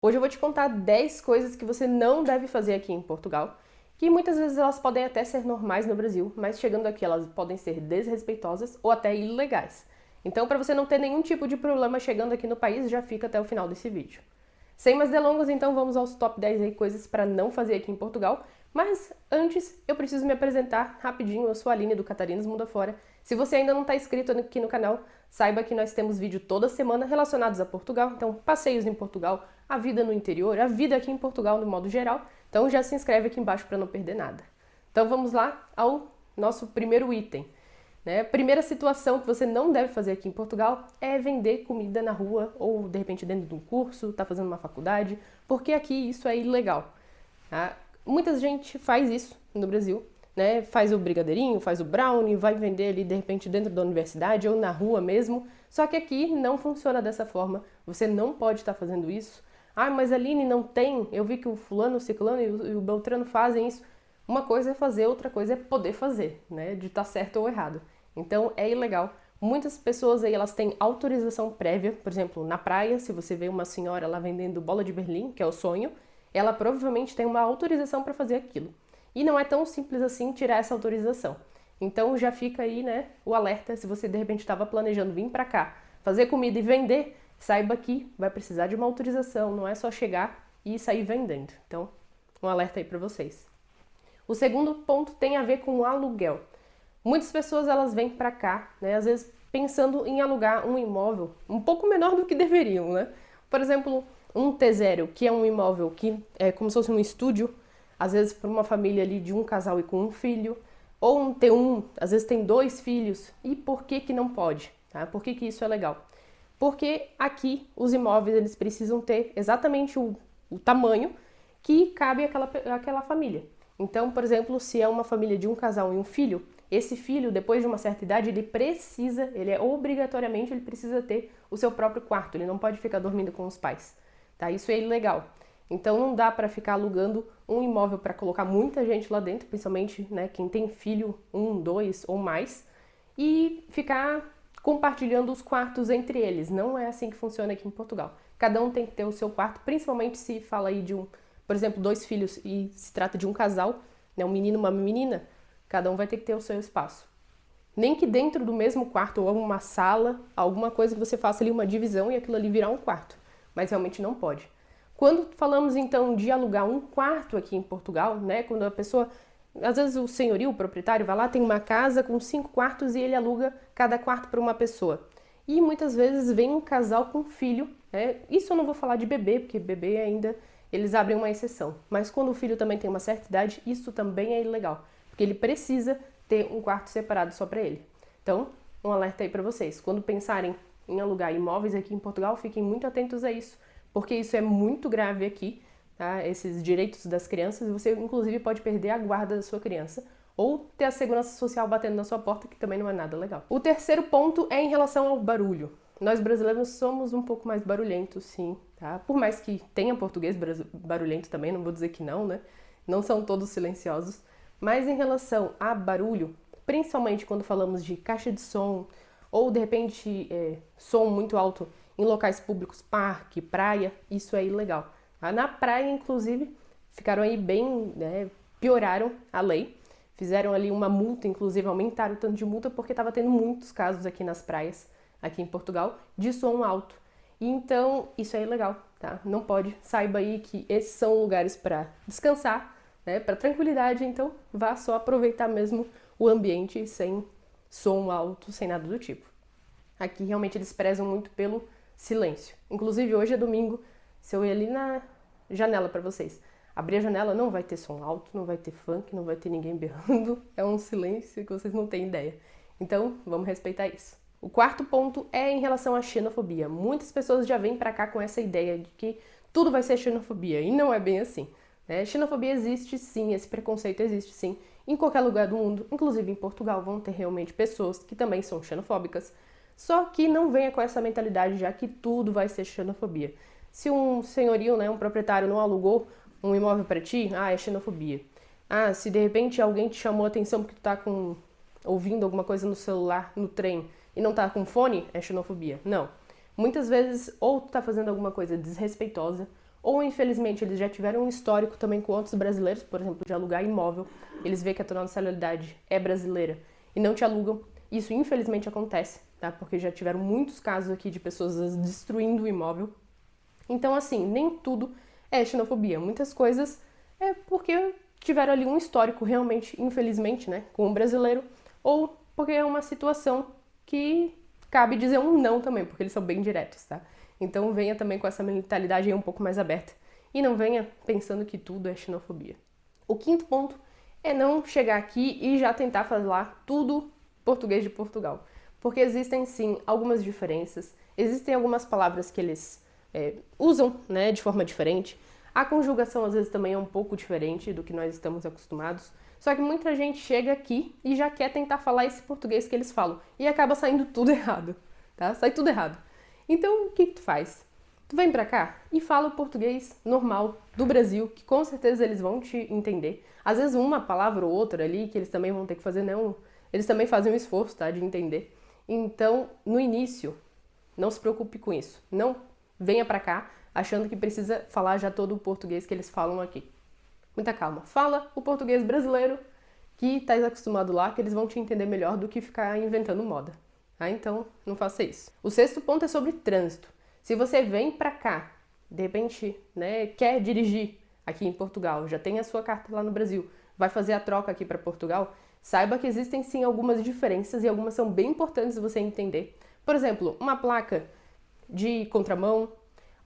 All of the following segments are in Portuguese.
Hoje eu vou te contar 10 coisas que você não deve fazer aqui em Portugal, que muitas vezes elas podem até ser normais no Brasil, mas chegando aqui elas podem ser desrespeitosas ou até ilegais. Então, para você não ter nenhum tipo de problema chegando aqui no país, já fica até o final desse vídeo. Sem mais delongas, então vamos aos top 10 aí, coisas para não fazer aqui em Portugal. Mas antes, eu preciso me apresentar rapidinho. Eu sou a Aline do Catarinas Mundo Afora. Se você ainda não está inscrito aqui no canal, saiba que nós temos vídeo toda semana relacionados a Portugal. Então, passeios em Portugal, a vida no interior, a vida aqui em Portugal no modo geral. Então já se inscreve aqui embaixo para não perder nada. Então vamos lá ao nosso primeiro item. Primeira situação que você não deve fazer aqui em Portugal é vender comida na rua ou de repente dentro de um curso, está fazendo uma faculdade, porque aqui isso é ilegal. Tá? Muita gente faz isso no Brasil, né? Faz o brigadeirinho, faz o brownie, vai vender ali de repente dentro da universidade ou na rua mesmo, só que aqui não funciona dessa forma, você não pode estar fazendo isso. Ah, mas a Aline não tem, eu vi que o fulano, o ciclano e o beltrano fazem isso. Uma coisa é fazer, outra coisa é poder fazer, né? De estar certo ou errado. Então é ilegal. Muitas pessoas aí elas têm autorização prévia, por exemplo, na praia, se você vê uma senhora lá vendendo bola de Berlim, que é o sonho, ela provavelmente tem uma autorização para fazer aquilo. E não é tão simples assim tirar essa autorização. Então já fica aí, né, o alerta, se você de repente estava planejando vir para cá, fazer comida e vender, saiba que vai precisar de uma autorização, não é só chegar e sair vendendo. Então, um alerta aí para vocês. O segundo ponto tem a ver com o aluguel. Muitas pessoas elas vêm para cá, né, às vezes pensando em alugar um imóvel um pouco menor do que deveriam, né? Por exemplo, um T0, que é um imóvel que é como se fosse um estúdio, às vezes para uma família ali de um casal e com um filho, ou um T1, às vezes tem 2 filhos. E por que que não pode? Tá? Por que que isso é legal? Porque aqui os imóveis eles precisam ter exatamente o tamanho que cabe àquela família. Então, por exemplo, se é uma família de um casal e um filho, esse filho, depois de uma certa idade, ele obrigatoriamente, ele precisa ter o seu próprio quarto, ele não pode ficar dormindo com os pais, tá? Isso é ilegal. Então não dá para ficar alugando um imóvel para colocar muita gente lá dentro, principalmente, né, quem tem filho, 1, 2 ou mais, e ficar compartilhando os quartos entre eles. Não é assim que funciona aqui em Portugal. Cada um tem que ter o seu quarto, principalmente se fala aí de por exemplo, 2 filhos e se trata de um casal, né, um menino e uma menina, cada um vai ter que ter o seu espaço. Nem que dentro do mesmo quarto ou uma sala, alguma coisa que você faça ali uma divisão e aquilo ali virar um quarto, mas realmente não pode. Quando falamos então de alugar um quarto aqui em Portugal, né, quando a pessoa, às vezes o senhorio, o proprietário vai lá, tem uma casa com 5 quartos e ele aluga cada quarto para uma pessoa. E muitas vezes vem um casal com filho, né? Isso eu não vou falar de bebê, porque bebê ainda eles abrem uma exceção. Mas quando o filho também tem uma certa idade, isso também é ilegal, porque ele precisa ter um quarto separado só para ele. Então, um alerta aí para vocês. Quando pensarem em alugar imóveis aqui em Portugal, fiquem muito atentos a isso, porque isso é muito grave aqui, tá? Esses direitos das crianças, e você inclusive pode perder a guarda da sua criança ou ter a segurança social batendo na sua porta, que também não é nada legal. O terceiro ponto é em relação ao barulho. Nós brasileiros somos um pouco mais barulhentos, sim, tá? Por mais que tenha português barulhento também, não vou dizer que não, né? Não são todos silenciosos. Mas em relação a barulho, principalmente quando falamos de caixa de som ou de repente som muito alto em locais públicos, parque, praia, isso é ilegal. Tá? Na praia, inclusive, ficaram aí bem, né, pioraram a lei, fizeram ali uma multa, inclusive aumentaram o tanto de multa porque estava tendo muitos casos aqui nas praias, aqui em Portugal, de som alto. E então, isso é ilegal, tá? Não pode. Saiba aí que esses são lugares para descansar, né, para tranquilidade, então vá só aproveitar mesmo o ambiente sem som alto, sem nada do tipo. Aqui realmente eles prezam muito pelo silêncio. Inclusive hoje é domingo, se eu ir ali na janela para vocês, abrir a janela não vai ter som alto, não vai ter funk, não vai ter ninguém berrando, é um silêncio que vocês não têm ideia. Então, vamos respeitar isso. O quarto ponto é em relação à xenofobia. Muitas pessoas já vêm para cá com essa ideia de que tudo vai ser xenofobia, e não é bem assim. Xenofobia existe sim, esse preconceito existe sim, em qualquer lugar do mundo, inclusive em Portugal vão ter realmente pessoas que também são xenofóbicas, só que não venha com essa mentalidade já que tudo vai ser xenofobia. Se um senhorio, né, um proprietário não alugou um imóvel para ti, é xenofobia. Se de repente alguém te chamou a atenção porque tu tá ouvindo alguma coisa no celular, no trem, e não tá com fone, é xenofobia. Não. Muitas vezes, ou tu tá fazendo alguma coisa desrespeitosa, ou infelizmente eles já tiveram um histórico também com outros brasileiros, por exemplo, de alugar imóvel, eles veem que a tua nacionalidade é brasileira e não te alugam. Isso infelizmente acontece, tá? Porque já tiveram muitos casos aqui de pessoas destruindo o imóvel. Então, assim, nem tudo é xenofobia. Muitas coisas é porque tiveram ali um histórico realmente, infelizmente, né, com o brasileiro, ou porque é uma situação que cabe dizer um não também, porque eles são bem diretos, tá? Então venha também com essa mentalidade aí um pouco mais aberta. E não venha pensando que tudo é xenofobia. O quinto ponto é não chegar aqui e já tentar falar tudo português de Portugal. Porque existem sim algumas diferenças, existem algumas palavras que eles usam, né, de forma diferente. A conjugação às vezes também é um pouco diferente do que nós estamos acostumados. Só que muita gente chega aqui e já quer tentar falar esse português que eles falam. E acaba saindo tudo errado, tá? Sai tudo errado. Então, o que tu faz? Tu vem pra cá e fala o português normal do Brasil, que com certeza eles vão te entender. Às vezes uma palavra ou outra ali, que eles também vão ter que fazer, não... Eles também fazem um esforço, tá? De entender. Então, no início, não se preocupe com isso. Não venha pra cá achando que precisa falar já todo o português que eles falam aqui. Muita calma. Fala o português brasileiro que tá acostumado lá, que eles vão te entender melhor do que ficar inventando moda. Tá? Então, não faça isso. O sexto ponto é sobre trânsito. Se você vem pra cá, de repente, né, quer dirigir aqui em Portugal, já tem a sua carta lá no Brasil, vai fazer a troca aqui para Portugal, saiba que existem sim algumas diferenças e algumas são bem importantes você entender. Por exemplo, uma placa de contramão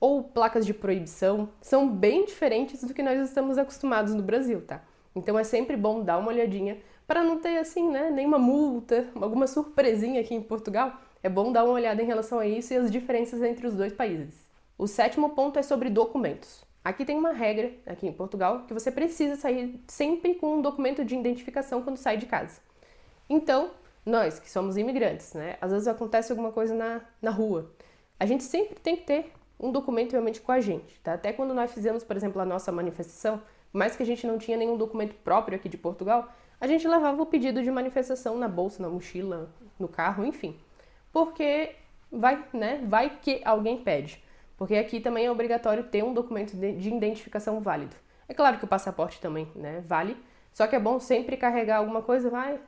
ou placas de proibição são bem diferentes do que nós estamos acostumados no Brasil, tá? Então é sempre bom dar uma olhadinha para não ter assim, né, nenhuma multa, alguma surpresinha aqui em Portugal. É bom dar uma olhada em relação a isso e as diferenças entre os dois países. O sétimo ponto é sobre documentos. Aqui tem uma regra, aqui em Portugal, que você precisa sair sempre com um documento de identificação quando sai de casa. Então, nós que somos imigrantes, né, às vezes acontece alguma coisa na rua, a gente sempre tem que ter um documento realmente com a gente, tá? Até quando nós fizemos, por exemplo, a nossa manifestação, mais que a gente não tinha nenhum documento próprio aqui de Portugal, a gente levava o pedido de manifestação na bolsa, na mochila, no carro, enfim. Porque vai, né? Vai que alguém pede. Porque aqui também é obrigatório ter um documento de identificação válido. É claro que o passaporte também, né, vale, só que é bom sempre carregar alguma coisa, vai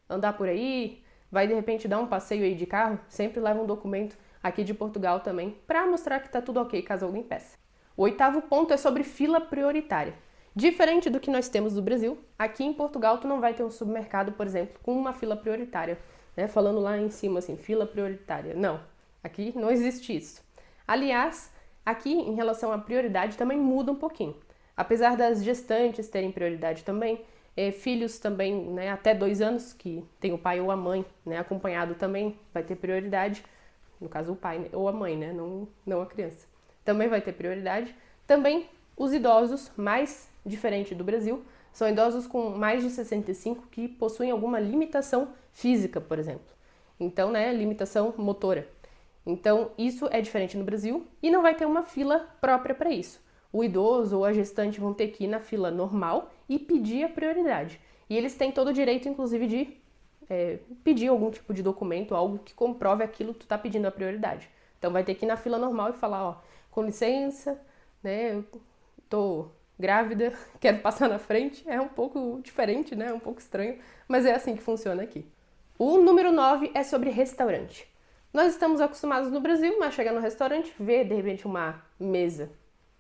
andar por aí, vai de repente dar um passeio aí de carro, sempre leva um documento aqui de Portugal também, para mostrar que tá tudo ok caso alguém peça. O oitavo ponto é sobre fila prioritária. Diferente do que nós temos no Brasil, aqui em Portugal tu não vai ter um supermercado, por exemplo, com uma fila prioritária, né? Falando lá em cima assim, fila prioritária. Não, aqui não existe isso. Aliás, aqui em relação à prioridade também muda um pouquinho. Apesar das gestantes terem prioridade também, filhos também, né, até 2 anos, que tem o pai ou a mãe, né, acompanhado também vai ter prioridade. No caso, o pai ou a mãe, né? Não a criança. Também vai ter prioridade. Também os idosos, mais diferente do Brasil, são idosos com mais de 65 que possuem alguma limitação física, por exemplo. Então, né, limitação motora. Então, isso é diferente no Brasil e não vai ter uma fila própria para isso. O idoso ou a gestante vão ter que ir na fila normal e pedir a prioridade. E eles têm todo o direito, inclusive, de pedir algum tipo de documento, algo que comprove aquilo que tu tá pedindo a prioridade. Então vai ter que ir na fila normal e falar, ó, com licença, né, eu tô grávida, quero passar na frente. É um pouco diferente, né, um pouco estranho, mas é assim que funciona aqui. O número 9 é sobre restaurante. Nós estamos acostumados no Brasil, mas chegar no restaurante, ver de repente uma mesa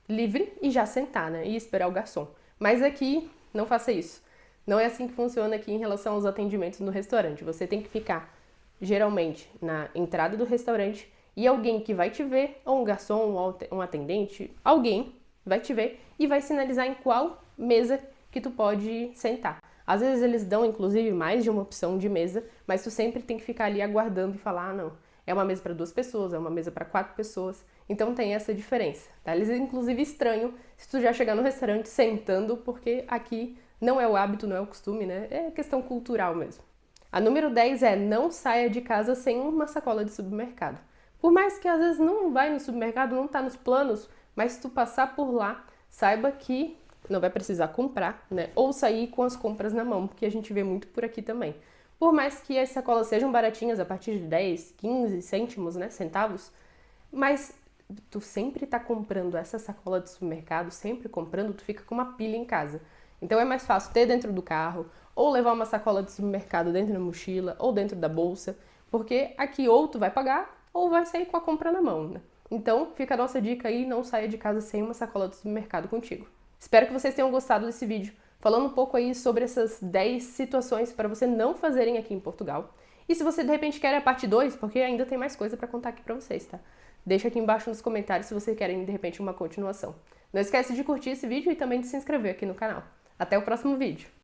livre e já sentar, né, e esperar o garçom. Mas aqui, não faça isso. Não é assim que funciona aqui em relação aos atendimentos no restaurante. Você tem que ficar, geralmente, na entrada do restaurante e alguém que vai te ver, ou um garçom, ou um atendente, alguém vai te ver e vai sinalizar em qual mesa que tu pode sentar. Às vezes eles dão, inclusive, mais de uma opção de mesa, mas tu sempre tem que ficar ali aguardando e falar, ah, não, é uma mesa para 2 pessoas, é uma mesa para 4 pessoas. Então tem essa diferença, tá? Eles, inclusive, estranham se tu já chegar no restaurante sentando, porque aqui não é o hábito, não é o costume, né? É questão cultural mesmo. A número 10 é não saia de casa sem uma sacola de supermercado. Por mais que às vezes não vai no supermercado, não tá nos planos, mas se tu passar por lá, saiba que não vai precisar comprar, né? Ou sair com as compras na mão, porque a gente vê muito por aqui também. Por mais que as sacolas sejam baratinhas, a partir de 10, 15 cêntimos, né? Centavos, mas tu sempre tá comprando essa sacola de supermercado, sempre comprando, tu fica com uma pilha em casa. Então é mais fácil ter dentro do carro, ou levar uma sacola de supermercado dentro da mochila, ou dentro da bolsa, porque aqui ou tu vai pagar, ou vai sair com a compra na mão, né? Então fica a nossa dica aí, não saia de casa sem uma sacola de supermercado contigo. Espero que vocês tenham gostado desse vídeo, falando um pouco aí sobre essas 10 situações para você não fazerem aqui em Portugal. E se você de repente quer a parte 2, porque ainda tem mais coisa para contar aqui para vocês, tá? Deixa aqui embaixo nos comentários se vocês querem de repente uma continuação. Não esquece de curtir esse vídeo e também de se inscrever aqui no canal. Até o próximo vídeo!